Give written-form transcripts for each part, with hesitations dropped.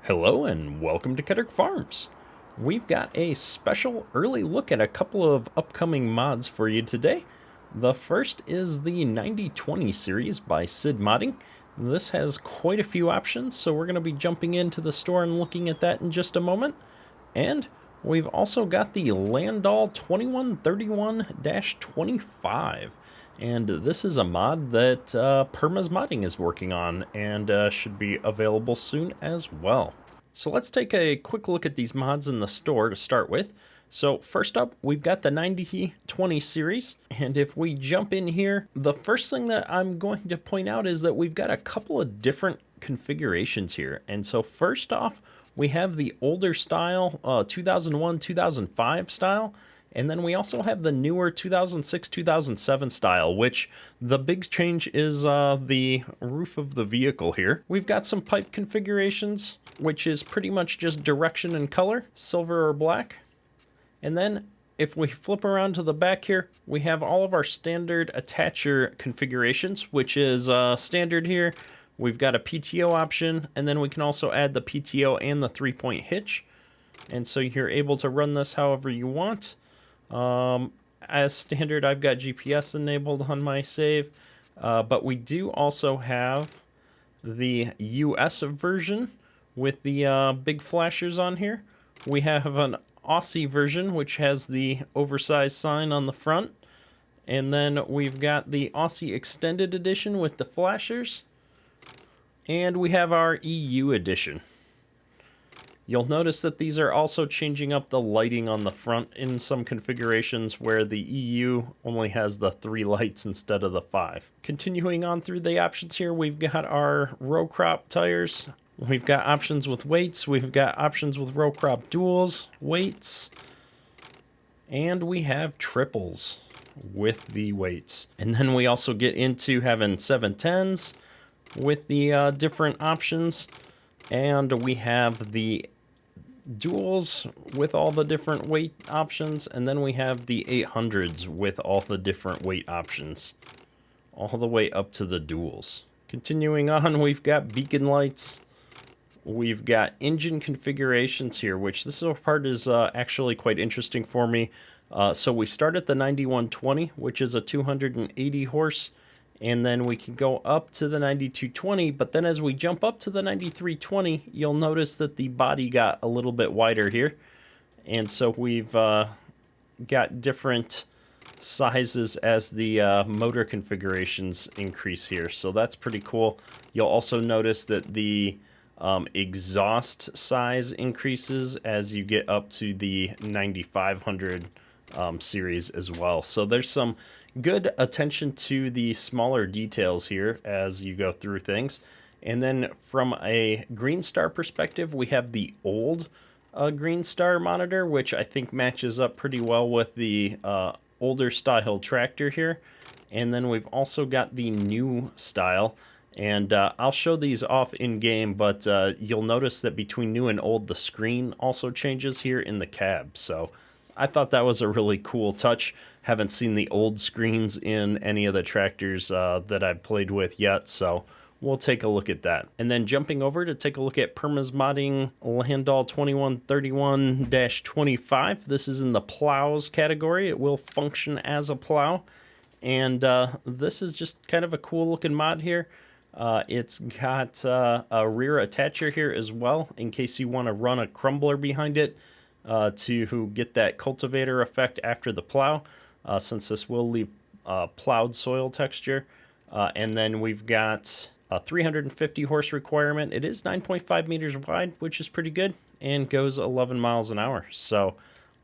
Hello and welcome to Kettering Farms. We've got a special early look at a couple of upcoming mods for you today. The first is the 9020 series by SiiD Modding. This has quite a few options, so we're going to be jumping into the store and looking at that in just a moment. And we've also got the Landoll 2131-25. And this is a mod that Perma's Modding is working on and should be available soon as well. So let's take a quick look at these mods in the store to start with. So first up, we've got the 9020 series. And if we jump in here, the first thing that I'm going to point out is that we've got a couple of different configurations here. And so first off, we have the older style, 2001-2005 style. And then we also have the newer 2006-2007 style, which the big change is the roof of the vehicle here. We've got some pipe configurations, which is pretty much just direction and color, silver or black. And then if we flip around to the back here, we have all of our standard attacher configurations, which is standard here. We've got a PTO option, and then we can also add the PTO and the 3-point hitch. And so you're able to run this however you want. As standard, I've got GPS enabled on my save, but we do also have the US version with the big flashers on here. We have an Aussie version, which has the oversized sign on the front, and then we've got the Aussie Extended Edition with the flashers, and we have our EU edition. You'll notice that these are also changing up the lighting on the front in some configurations where the EU only has the 3 lights instead of the 5. Continuing on through the options here, we've got our row crop tires. We've got options with weights. We've got options with row crop duals, weights, and we have triples with the weights. And then we also get into having 710s with the different options. And we have the duals with all the different weight options, and then we have the 800s with all the different weight options, all the way up to the duals. Continuing on, we've got beacon lights. We've got engine configurations here, which this part is actually quite interesting for me. So we start at the 9120, which is a 280 horse. And then we can go up to the 9220, but then as we jump up to the 9320, you'll notice that the body got a little bit wider here. And so we've got different sizes as the motor configurations increase here. So that's pretty cool. You'll also notice that the exhaust size increases as you get up to the 9500 series as well. So there's some good attention to the smaller details here as you go through things. And then from a Green Star perspective, we have the old Green Star monitor, which I think matches up pretty well with the older style tractor here. And then we've also got the new style. And I'll show these off in game, but you'll notice that between new and old, the screen also changes here in the cab. So I thought that was a really cool touch. Haven't seen the old screens in any of the tractors that I've played with yet, so we'll take a look at that. And then jumping over to take a look at Perma's Modding Landoll 2131-25. This is in the plows category. It will function as a plow. And this is just kind of a cool looking mod here. It's got a rear attacher here as well, in case you want to run a crumbler behind it to get that cultivator effect after the plow. Since this will leave plowed soil texture. And then we've got a 350 horse requirement. It is 9.5 meters wide, which is pretty good, and goes 11 miles an hour. So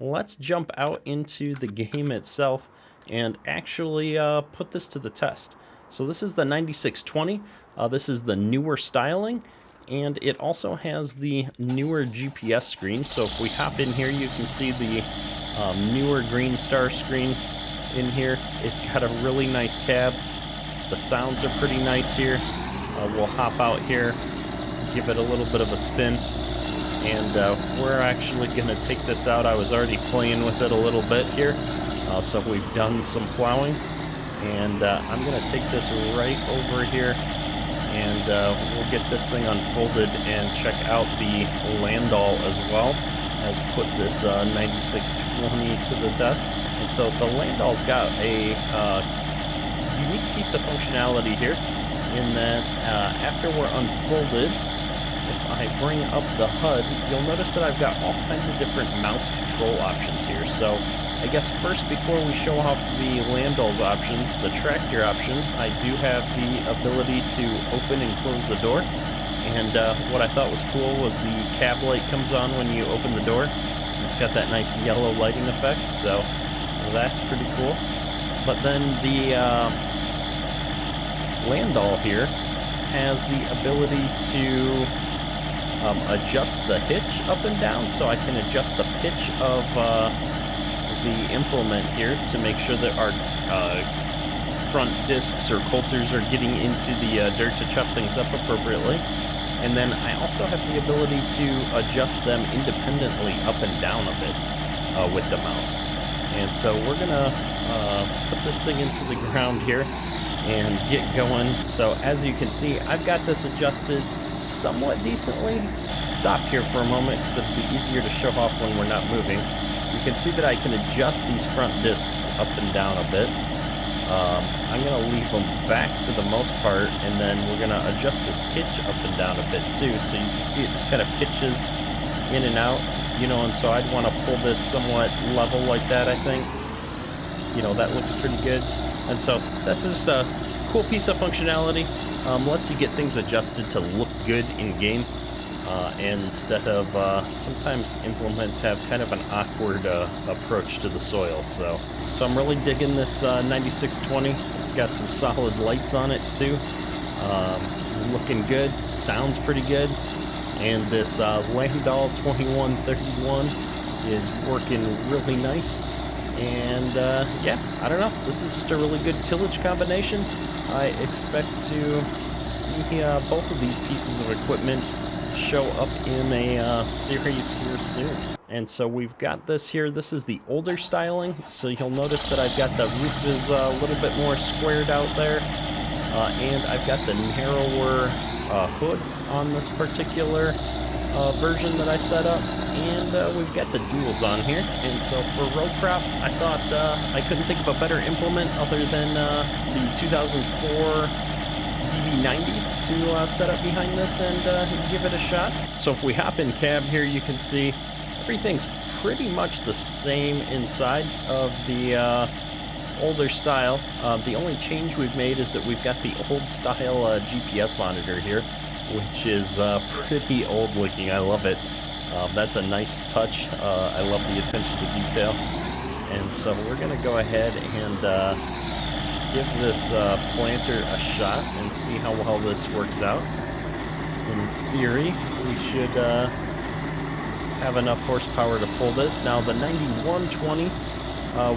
let's jump out into the game itself and actually put this to the test. So this is the 9620. This is the newer styling, and it also has the newer GPS screen. So if we hop in here, you can see the newer Green Star screen in here. It's got a really nice cab. The sounds are pretty nice here. We'll hop out here, give it a little bit of a spin, and we're actually going to take this out. I was already playing with it a little bit here, so we've done some plowing, and I'm going to take this right over here and we'll get this thing unfolded and check out the Landoll as well. Has put this 9620 to the test. And so the Landoll's got a unique piece of functionality here in that after we're unfolded, if I bring up the HUD, you'll notice that I've got all kinds of different mouse control options here. So I guess first, before we show off the Landoll's options, the tractor option, I do have the ability to open and close the door. And what I thought was cool was the cab light comes on when you open the door. It's got that nice yellow lighting effect, so that's pretty cool. But then the Landoll here has the ability to adjust the hitch up and down, so I can adjust the pitch of the implement here to make sure that our front discs or coulters are getting into the dirt to chop things up appropriately. And then I also have the ability to adjust them independently up and down a bit with the mouse. And so we're gonna put this thing into the ground here and get going. So as you can see, I've got this adjusted somewhat decently. Stop here for a moment because it'll be easier to show off when we're not moving. You can see that I can adjust these front discs up and down a bit. I'm going to leave them back for the most part, and then we're going to adjust this hitch up and down a bit too, so you can see it just kind of pitches in and out, you know, and so I'd want to pull this somewhat level like that, I think. You know, that looks pretty good. And so that's just a cool piece of functionality. Lets you get things adjusted to look good in game. And instead of, sometimes implements have kind of an awkward approach to the soil. So I'm really digging this 9620. It's got some solid lights on it too. Looking good, sounds pretty good. And this Landoll 2131 is working really nice. And yeah, I don't know, this is just a really good tillage combination. I expect to see both of these pieces of equipment show up in a series here soon. And so we've got this here. This is the older styling, so you'll notice that I've got the roof is a little bit more squared out there, and I've got the narrower hood on this particular version that I set up, and we've got the duals on here. And so for row crop, I thought I couldn't think of a better implement other than the 2004 DB90 to set up behind this and give it a shot. So if we hop in cab here, you can see everything's pretty much the same inside of the older style. The only change we've made is that we've got the old style GPS monitor here, which is pretty old looking. I love it. That's a nice touch. I love the attention to detail. And so we're gonna go ahead and give this planter a shot and see how well this works out. In theory, we should have enough horsepower to pull this. Now the 9120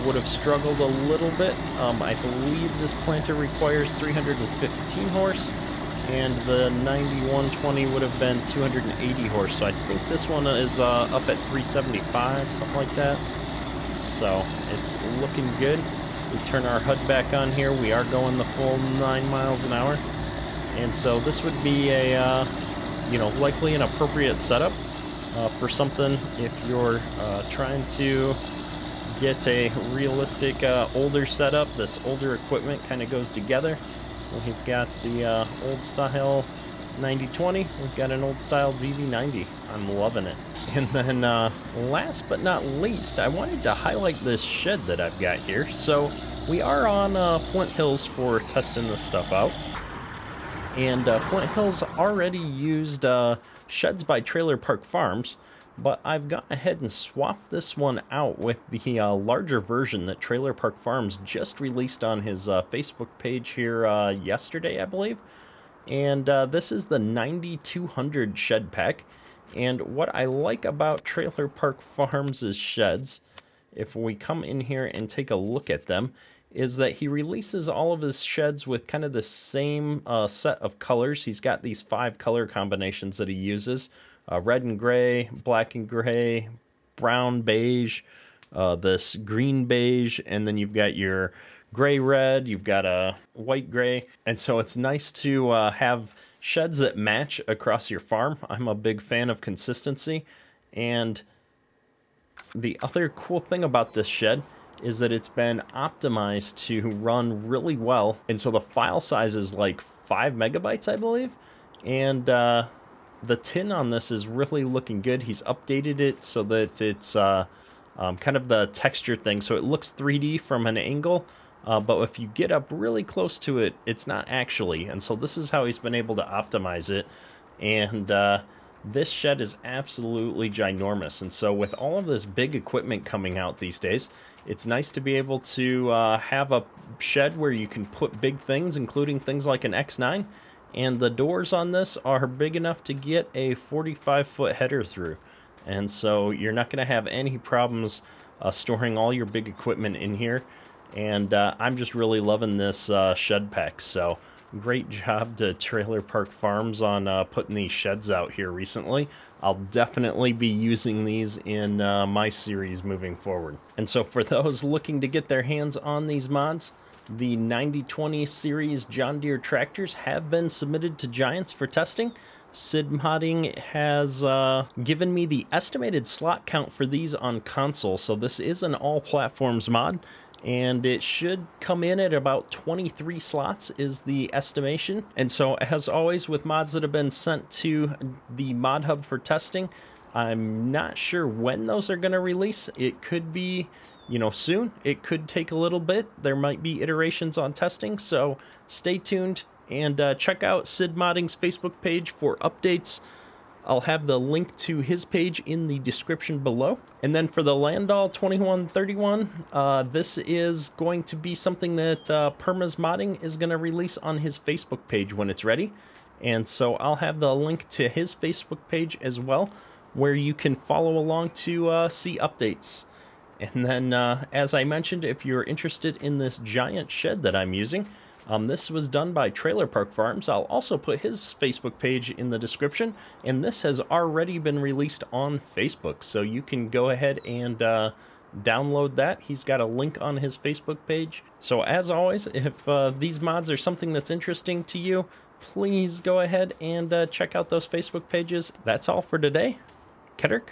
would have struggled a little bit. I believe this planter requires 315 horse, and the 9120 would have been 280 horse. So I think this one is up at 375, something like that. So it's looking good. We turn our HUD back on here. We are going the full 9 miles an hour. And so this would be a, you know, likely an appropriate setup for something if you're trying to get a realistic older setup. This older equipment kind of goes together. We've got the old style 9020. We've got an old style DV90. I'm loving it. And then last but not least, I wanted to highlight this shed that I've got here. So we are on Flint Hills for testing this stuff out. And Flint Hills already used sheds by Trailer Park Farms, but I've gone ahead and swapped this one out with the larger version that Trailer Park Farms just released on his Facebook page here yesterday, I believe. And this is the 9200 shed pack. And what I like about Trailer Park Farms' sheds, if we come in here and take a look at them, is that he releases all of his sheds with kind of the same set of colors. He's got these 5 color combinations that he uses. Red and gray, black and gray, brown beige, this green beige, and then you've got your gray red, you've got a white gray. And so it's nice to have sheds that match across your farm. I'm a big fan of consistency, and the other cool thing about this shed is that it's been optimized to run really well, and so the file size is like 5 megabytes, I believe, and the tin on this is really looking good. He's updated it so that it's kind of the texture thing, so it looks 3D from an angle, but if you get up really close to it, it's not actually, and so this is how he's been able to optimize it. And this shed is absolutely ginormous, and so with all of this big equipment coming out these days, it's nice to be able to have a shed where you can put big things, including things like an X9, and the doors on this are big enough to get a 45-foot header through, and so you're not going to have any problems storing all your big equipment in here. And I'm just really loving this shed pack, so great job to Trailer Park Farms on putting these sheds out here recently. I'll definitely be using these in my series moving forward. And so for those looking to get their hands on these mods, the 9020 series John Deere tractors have been submitted to Giants for testing. SiiD Modding has given me the estimated slot count for these on console, so this is an all platforms mod, and it should come in at about 23 slots is the estimation. And so as always with mods that have been sent to the mod hub for testing, I'm not sure when those are going to release. It could be, you know, soon. It could take a little bit. There might be iterations on testing, so stay tuned and check out SiiD Modding's Facebook page for updates. I'll have the link to his page in the description below. And then for the Landoll 2131, this is going to be something that Perma's Modding is going to release on his Facebook page when it's ready. And so I'll have the link to his Facebook page as well, where you can follow along to see updates. And then, as I mentioned, if you're interested in this giant shed that I'm using, this was done by Trailer Park Farms. I'll also put his Facebook page in the description, and this has already been released on Facebook, so you can go ahead and download that. He's got a link on his Facebook page. So as always, if these mods are something that's interesting to you, please go ahead and check out those Facebook pages. That's all for today. Kedurk.